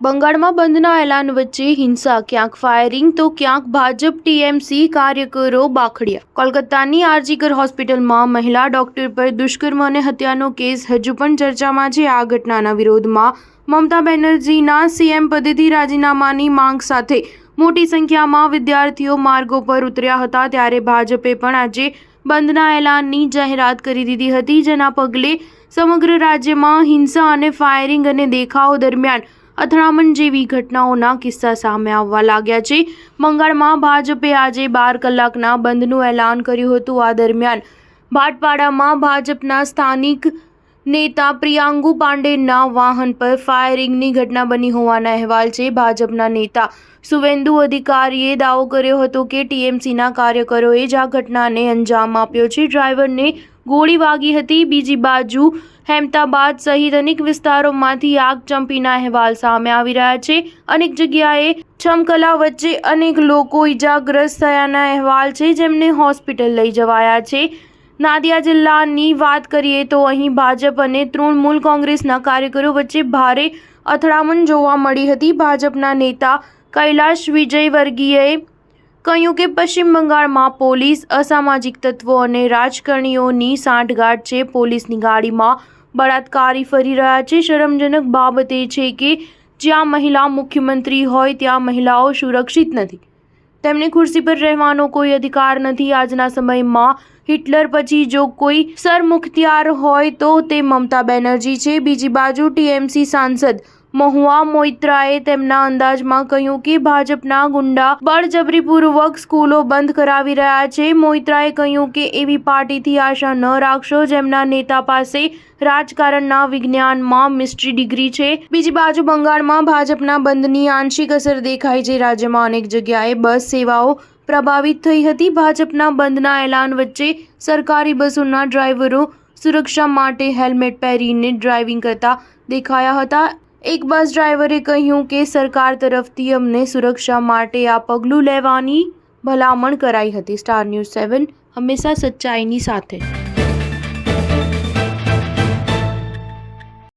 બંગાળમાં બંધના એલાન વચ્ચે હિંસા, ક્યાંક ફાયરિંગ તો ક્યાંક ભાજપ ટીએમસી કાર્યકરો બાખડ્યા. કોલકાતાની આરજીકર હોસ્પિટલમાં મહિલા ડોક્ટર પર દુષ્કર્મ અને હત્યાનો કેસ હજુ પણ ચર્ચામાં છે. આ ઘટનાના વિરોધમાં મમતા બેનર્જીના સીએમ પદેથી રાજીનામાની માંગ સાથે મોટી સંખ્યામાં વિદ્યાર્થીઓ માર્ગો પર ઉતર્યા હતા. ત્યારે ભાજપે પણ આજે બંધના એલાનની જાહેરાત કરી દીધી હતી, જેના પગલે સમગ્ર રાજ્યમાં હિંસા અને ફાયરિંગ અને દેખાવો દરમિયાન અથડામણ જેવી ઘટનાઓના કિસ્સા સામે આવવા લાગ્યા છે. બંગાળમાં ભાજપે આજે 12 કલાકના બંધનું એલાન કર્યું હતું. આ દરમિયાન ભાટપાડામાં ભાજપના સ્થાનિક નેતા પ્રિયાંગુ પાંડેના વાહન પર ફાયરિંગની ઘટના બની હોવાના અહેવાલ છે. ભાજપના નેતા સુવેન્દુ અધિકારીએ દાવો કર્યો હતો કે ટીએમસીના કાર્યકરોએ જ આ ઘટનાને અંજામ આપ્યો છે. ડ્રાઈવરને ગોળી વાગી હતી. બીજી બાજુ હેમતાબાદ સહિત અનેક વિસ્તારોમાંથી આગ ચંપીના અહેવાલ સામે આવી રહ્યા છે. અનેક જગ્યાએ છમકલા વચ્ચે અનેક લોકો ઇજાગ્રસ્ત થયાના અહેવાલ છે, જેમને હોસ્પિટલ લઈ જવાયા છે. નાદિયા જિલ્લાની વાત કરીએ તો અહીં ભાજપ અને તૃણમૂલ કોંગ્રેસના કાર્યકરો વચ્ચે ભારે અથડામણ જોવા મળી હતી. ભાજપના નેતા કૈલાશ વિજયવર્ગીયએ કહ્યું કે પશ્ચિમ બંગાળમાં પોલીસ અસામાજિક તત્વો અને રાજકારણીઓની સાંઠગાંઠ છે. પોલીસની ગાડીમાં બળાત્કારી ફરી રહ્યા છે. શરમજનક બાબત એ છે કે જ્યાં મહિલા મુખ્યમંત્રી હોય ત્યાં મહિલાઓ સુરક્ષિત નથી. તેમને ખુરશી પર રહેવાનો કોઈ અધિકાર નથી. આજના સમયમાં હિટલર પછી જો કોઈ સરમુખત્યાર હોય તો તે મમતા બેનર્જી છે. બીજી બાજુ ટીએમસી સાંસદ મહુઆ મોઇત્રાએ તેમના અંદાજમાં કહ્યું કે ભાજપના ગુંડા બળજબરીપૂર્વક સ્કૂલો બંધ કરાવી રહ્યા છે. મોઇત્રાએ કહ્યું કે એવી પાર્ટીથી આશા ન રાખશો જેમના નેતા પાસે રાજકારણના વિજ્ઞાનમાં મિસ્ટ્રી ડિગ્રી છે. બીજી બાજુ બંગાળમાં ભાજપના બંધની આંશિક અસર દેખાય છે. રાજ્યમાં અનેક જગ્યાએ બસ સેવાઓ પ્રભાવિત થઈ હતી. ભાજપના બંધના એલાન વચ્ચે સરકારી બસોના ડ્રાઈવરો સુરક્ષા માટે હેલ્મેટ પહેરીને ડ્રાઇવિંગ કરતા દેખાયા હતા. એક બસ ડ્રાઈવરે કહ્યું કે સરકાર તરફથી અમને સુરક્ષા માટે આ પગલું લેવાની ભલામણ કરાઈ હતી. સ્ટાર ન્યૂઝ 7 હંમેશા સચ્ચાઈની સાથે.